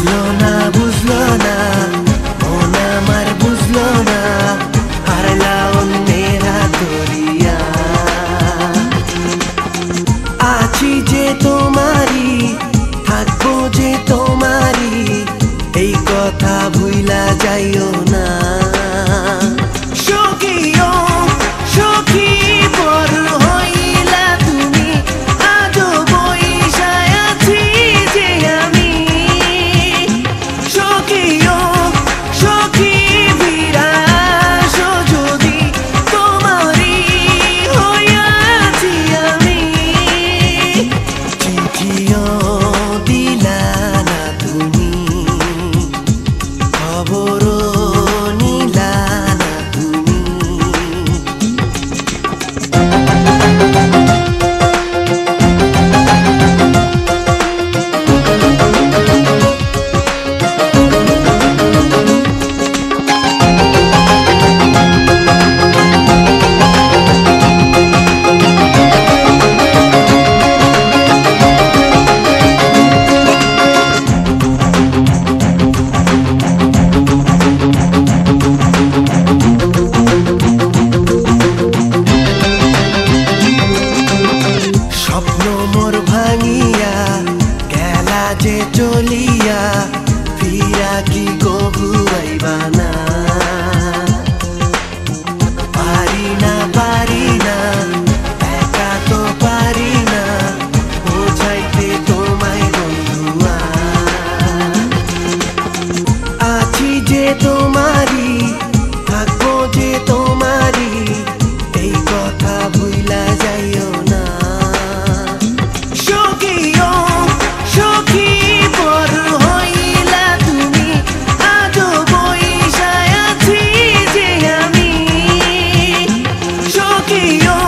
বুঝলো না মন আমার বুঝলো না হারলা অন্যের হাতুড়িয়া আছি যে তোমারই থাকবো যে তোমারই এই কথা ভুইলা যাইও না সখিও সখী পর হইলা তুমি আজো বইসায় আছি যে আমি সখিও সখী বিরাস যদি তোমারই হইয়াছি আমি চিঠিও দিলা না তুমি খবরও নিলা না তুমি স্বপ্ন মোর ভাঙিয়া গেলা যে চলিয়া ফিরা কি গভুয়াইবা না পারি না একা তো পারি না বোঝাইতে তোমায় বন্ধুয়া আছি যে তোমারই থাকবো যে তোমারই এই কথা ভুইলা যাইও না সখিও সখী পর হইলা তুমি আজো বইসায় আছি যে আমি সখিও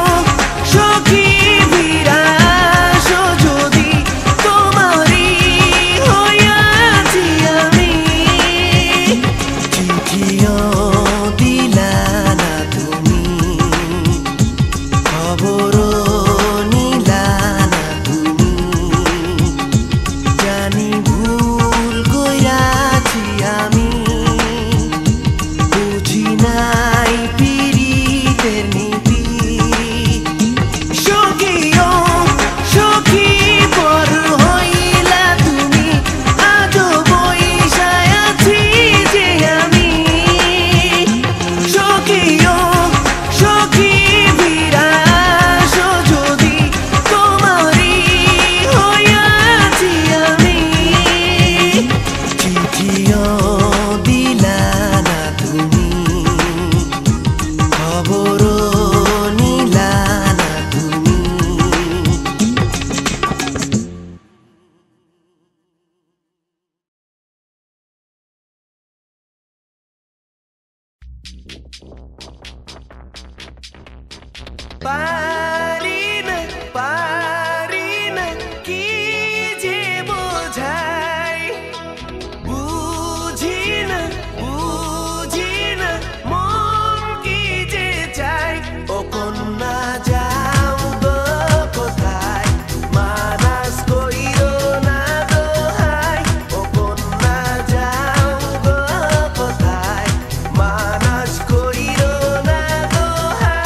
সখী বিরাস যদি তোমারই হইয়াছি আমি চিঠিও দিলা না তুমি খবরও নিলা না তুমি জানি ভুল কইরাছি আমি বুঝি নাই পিরিতের নীতি সখিও সখী পর হইলা তুমি আজো বইসায় আছি যে আমি সখিও সখী বিরাস যদি তোমারই হইয়াছি আমি চিঠিও দিলা না তুমি খবরও নিলা না তুমি পারি না কি যে বোঝাই বুঝি না মন কি যে চাই ও কন্যা যাও গো কোথায় মানাস কইরো না দোহাই ও কন্যা যাও গো কোথায় মানাস কইরো না দোহাই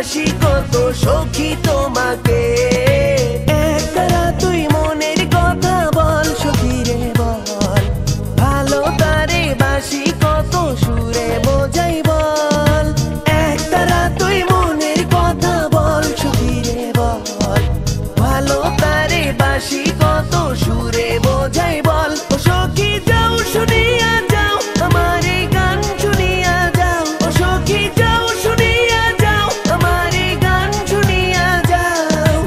ভালোবাসি কত সখী তোমাকে একতারা তুই মনের কথা বল সখী রে বল ভালো তারে বাসি কত সুরে বোঝাই বল একতারা তুই মনের কথা বল সখী রে বল ভালো তারে বাসি কত সুরে বোঝাই বল ও সখী যাও শুনিয়া যাও আমার এই গান শুনিয়া যাও ও সখী যাও শুনিয়া যাও আমার এই গান শুনিয়া যাও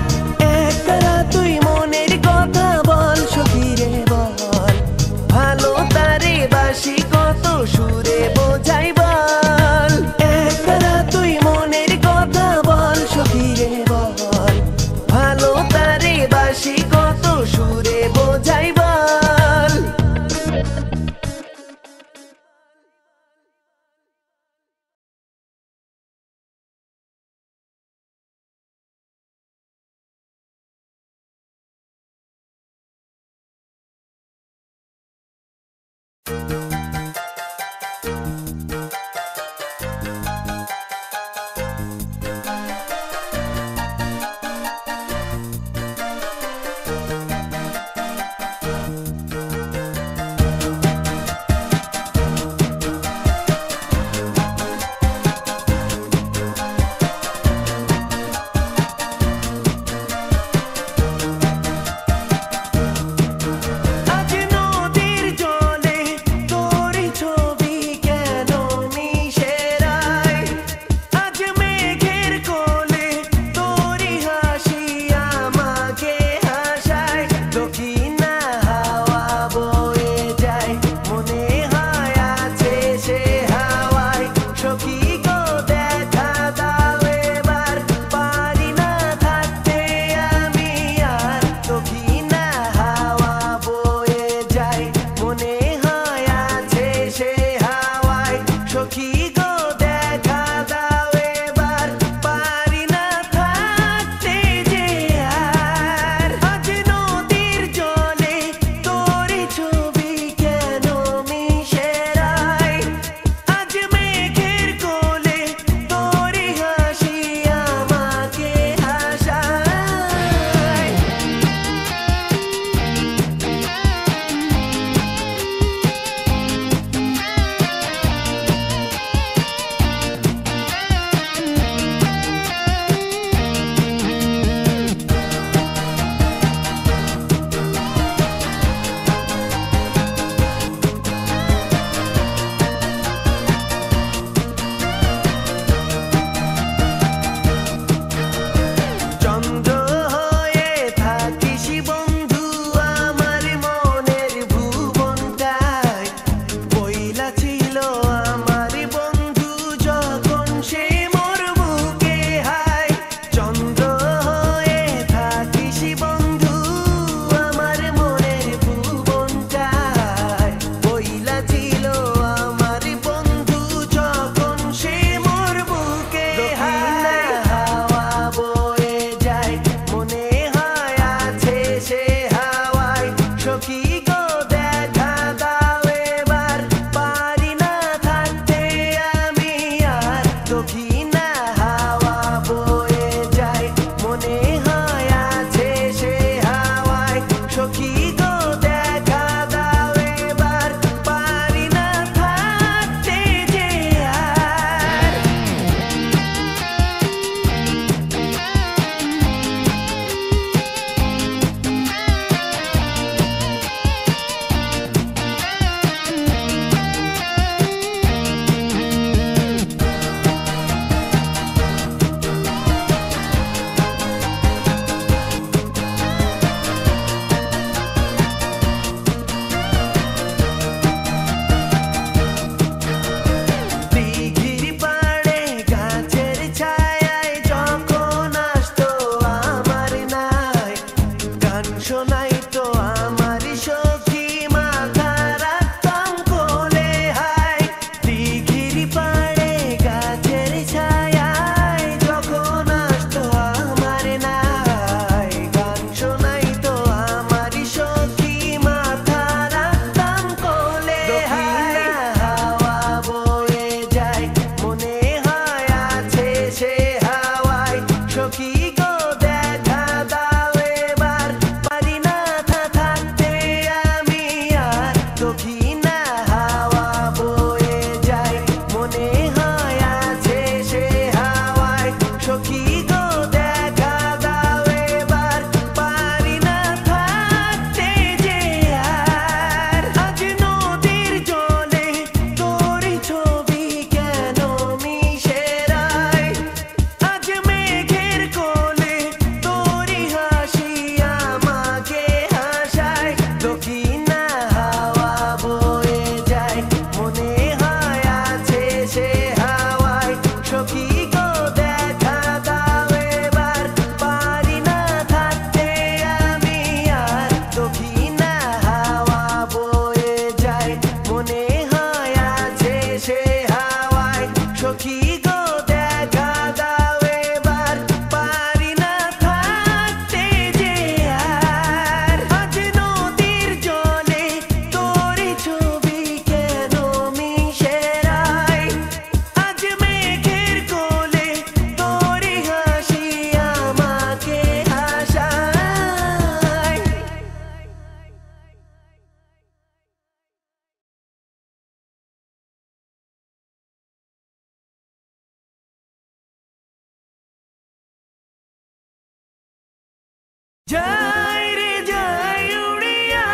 যাই রে যাই উড়িয়া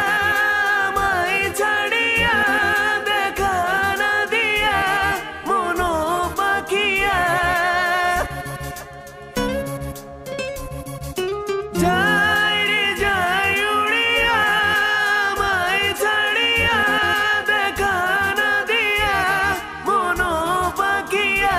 আমায় ছাড়িয়া দেখা না দিয়া মনো পাখিয়া যাই রে যাই উড়িয়া আমায় ছাড়িয়া দেখা না দিয়া মনো পাখিয়া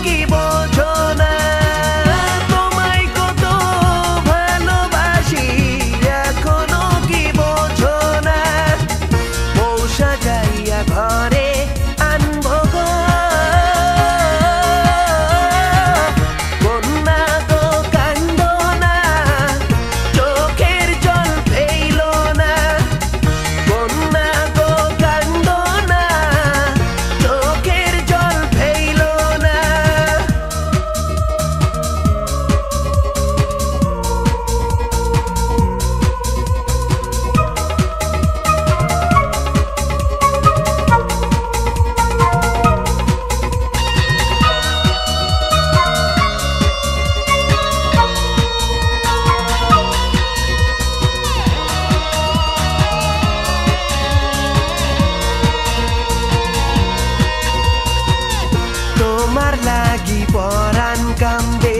কি বোঝো না তোমায় কত ভালোবাসি এখনো কি বোঝো না বউ সাজাইয়া ঘরে আনবো গো কন্যা গো কান্দো না চোখের জল ফেইলো না কন্যা গো কান্দো না চোখের জল ফেইলো না তোমার লাগি পরাণ কান্দে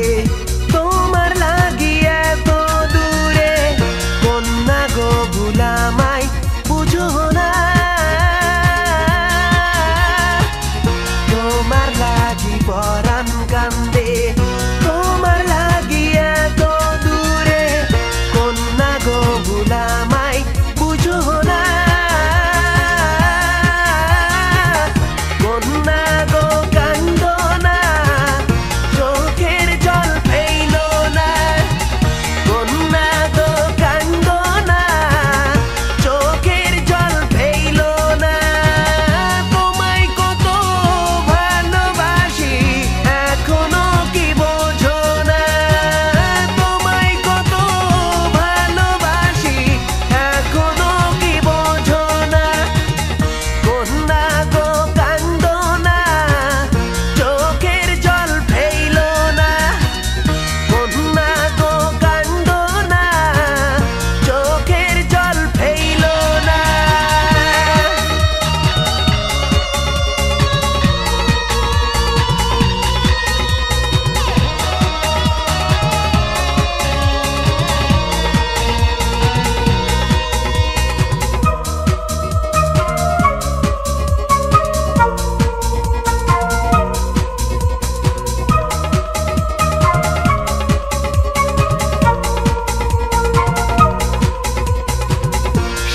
তোমার লাগি এত দূরে কন্যা গো ভুলামাই বুঝো না তোমার লাগি পরাণ কান্দে তোমার লাগি এত দূরে কন্যা গো ভুলামাই বুঝো না কন্যা গো কান্দো না চোখের জল ফেইলো না কন্যা গো কান্দো না চোখের জল ফেইলো না তোমায় কত ভালোবাসি এখনো কি বোঝো না তোমায় কত ভালোবাসি এখনো কি বোঝো না কন্যা গো কান্দো না চোখের জল ফেইলো না কন্যা গো কান্দো না চোখের জল ফেইলো না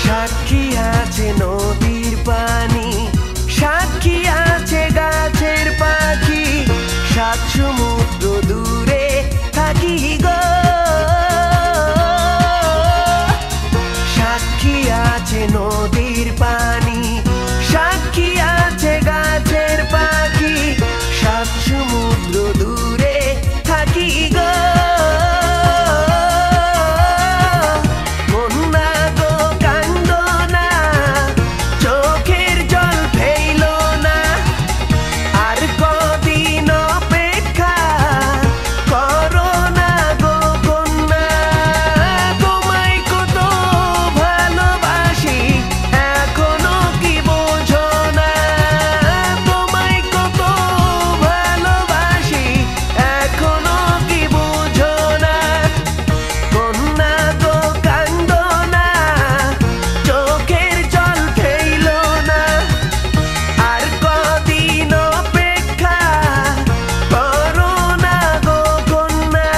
সাক্ষী আছে নদীর পানি সাক্ষী আছে গাছের পাখি সাত সমুদ্র দূরে থাকি গো সাক্ষী আছে নদীর পানি সাক্ষী আছে গাছের পাখি সাত সমুদ্র দূরে থাকি গো কন্যা গো কান্দো না চোখের জল ফেইলো না আর কদিন অপেক্ষা করো না গো কন্যা তোমায় কত ভালোবাসি এখনো কি বোঝো না তোমায় কত ভালোবাসি এখনো কি বোঝো না কন্যা গো কান্দো না চোখের জল ফেইলো না আর কদিন অপেক্ষা করো না গো কন্যা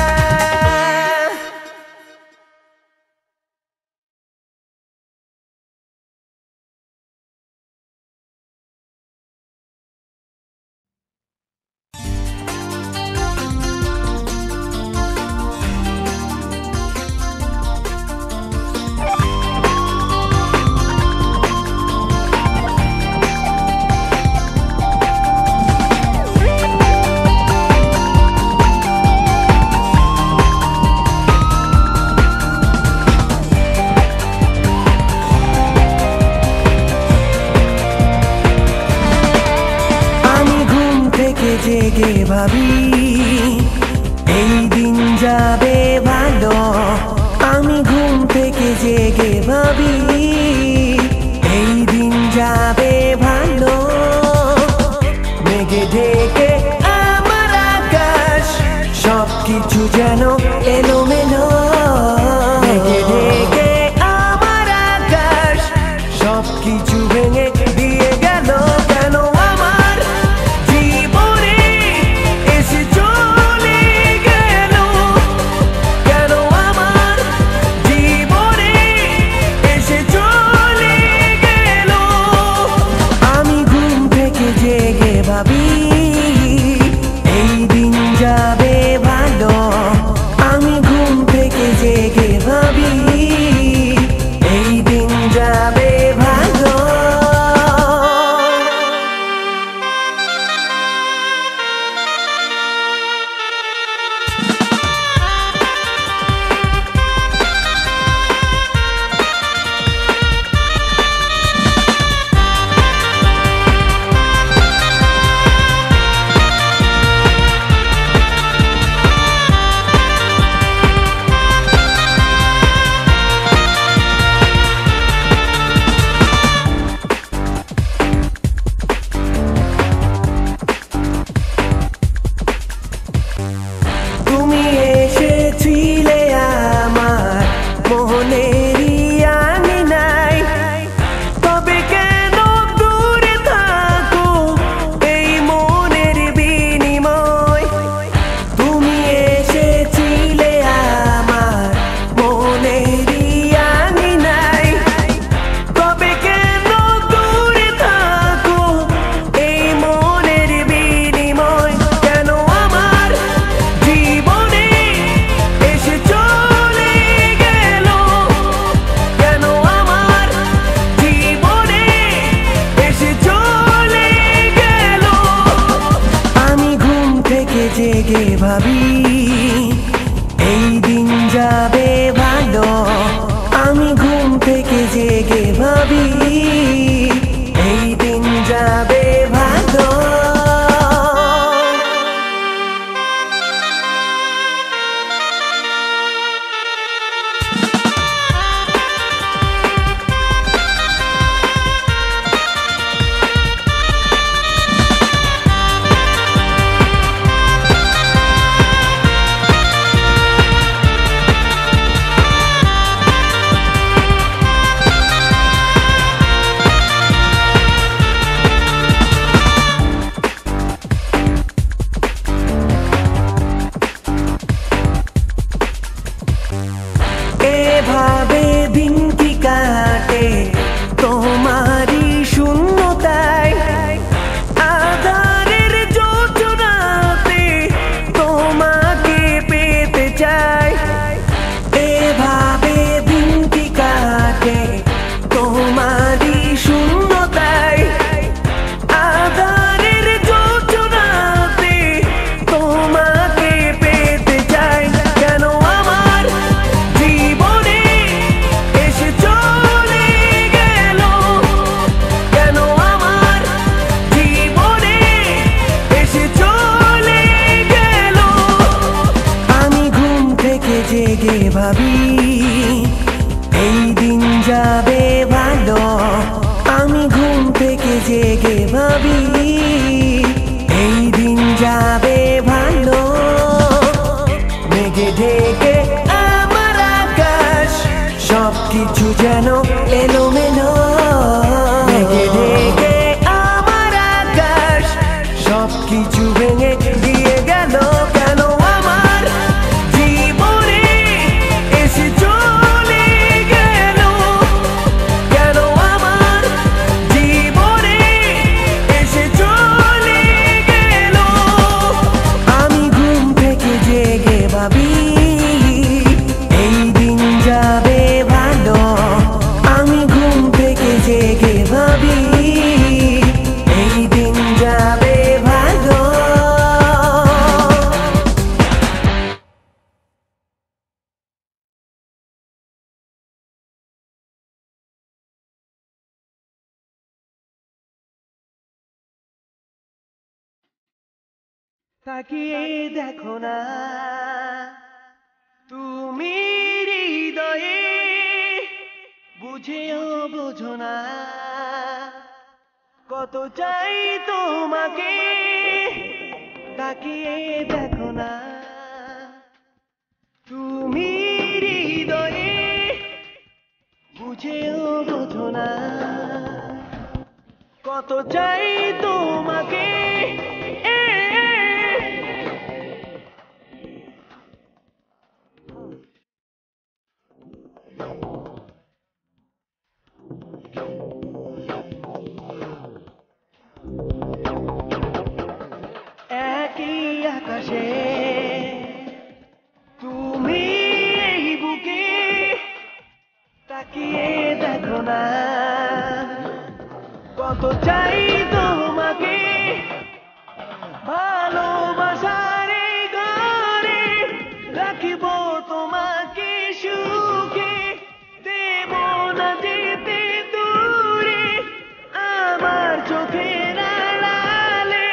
আমি ঘুম থেকে জেগে ভাবি এই দিন যাবে ভালো আমি ঘুম থেকে জেগে ভাবি এই দিন যাবে ভালো মেঘে ঢেকে আমার আকাশ সবকিছু যেন এলোমেলো মেঘে ঢেকে আমার আকাশ সবকিছু ভেঙে দিয়ে গেল কেন আমার জীবনে জেগে ভাবি এই দিন যাবে ভালো। আমি ঘুম থেকে জেগে ভাবি এই দিন যাবে ভালো। এভাবে দিন কি কাটে তোমারই শূন্যতায়, আধারের যোজনাতে তোমাকে পেতে চাই। এভাবে দিন কি কাটে তোমারই শূন্যতায়, আধারের যোজনাতে তোমাকে পেতে চাই। কেন আমার জীবনে এসে চলে গেল, কেন আমার জীবনে এসে চলে গেল। আমি ঘুম থেকে জেগে ভাবি এই দিন যাবে ভালো। আমি ঘুম থেকে জেগে ভাবি এই দিন যাবে ভালো। মেঘে ঢেকে আমার আকাশ সবকিছু যেন এলোমেলো। মেঘে ঢেকে আমার আকাশ সবকিছু ভেঙে দিয়ে গেল। কেন আমার জীবনে এসে চলে গেল, কেন আমার জীবনে এসে চলে গেল। আমি ঘুম থেকে জেগে ভাবি এই দিন যাবে ভালো। আমি ঘুম থেকে জেগে ভাবি এই দিন যাবে ভালো। তাকিয়ে দেখো না তুমি হৃদয়ে, বুঝেও বোঝো না কত চাই তোমাকে। তাকিয়ে দেখো না তুমি হৃদয়ে, বুঝেও বোঝো না কত চাই তোমাকে। একই আকাশে তুমি এই বুকে, তাকিয়ে দেখো না কত চাই তোমাকে। ভালোবাসার এই ঘরে রাখিব তোমাকে সুখে, দেব না যেতে দূরে আমার চোখের আড়ালে।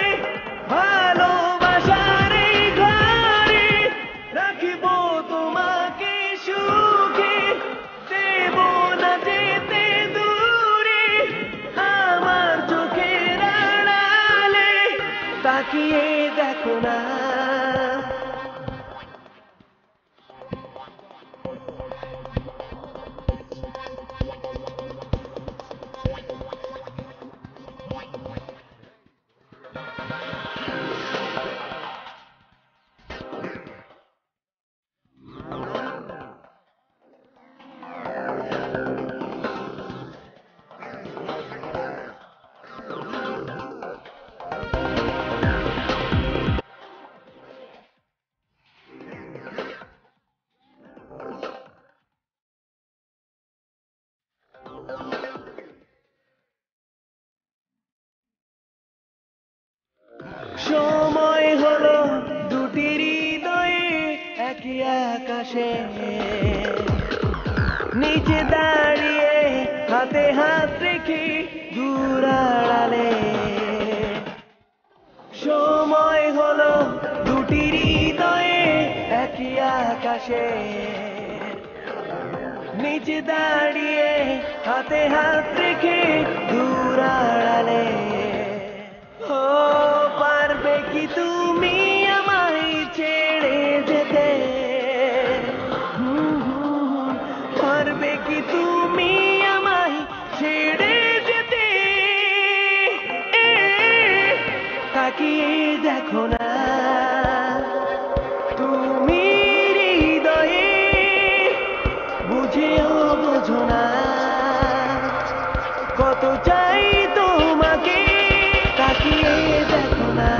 ভালোবাসার এই ঘরে রাখিব তোমাকে সুখে, দেব না যেতে দূরে আমার চোখের পাশে নিচে দাঁড়িয়ে হাতে হাত রেখে দূর আড়ালে সময় হলো দুটি হৃদয়ে একই আকাশে নিচে দাঁড়িয়ে হাতে হাত রেখে দূর আড়ালে ও পারবে কি তুমি আমায় ছেড়ে যেতে পারবে কি তুমি আমায় ছেড়ে যেতে তাকিয়ে দেখো না তুমি হৃদয়ে বুঝেও বোঝো না কত চাই তোমাকে তাকিয়ে দেখো না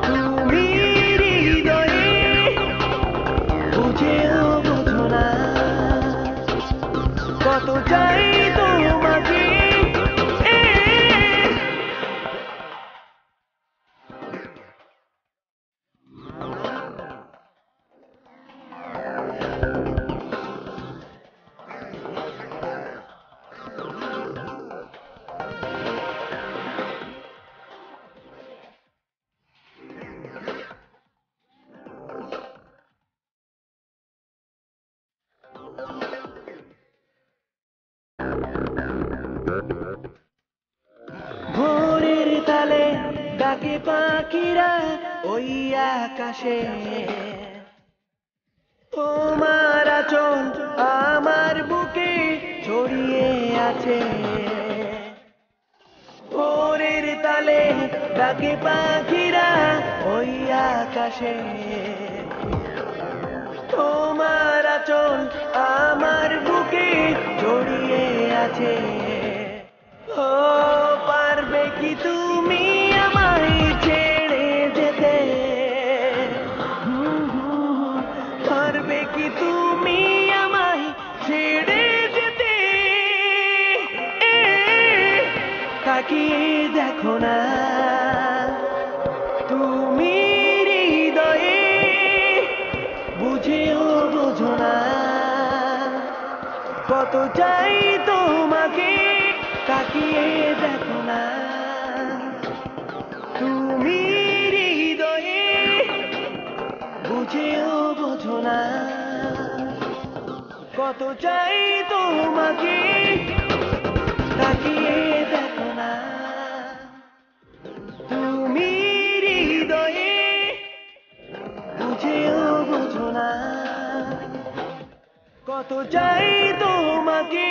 তুমি হৃদয়ে বুঝেও বোঝো না কত চাই তোমাকে ভোরের তালে ডাকে পাখিরা ওই আকাশে তোমার আঁচল আমার বুকে ছড়িয়ে আছে ভোরের তালে ডাকে পাখিরা ওই আকাশে তোমার আঁচল আমার বুকে ছড়িয়ে আছে ও পারবে কি তুমি আমায় ছেড়ে যেতে পারবে কি তুমি আমায় ছেড়ে যেতে তাকিয়ে দেখো না তুমি হৃদয়ে বুঝেও বোঝো না কত চাই তোমাকে তাকিয়ে দেখো না তুমি হৃদয়ে বুঝেও বোঝো না কত চাই তোমাকে তাকিয়ে দেখো না তুমি হৃদয়ে বুঝেও বোঝো না কত চাই তোমাকে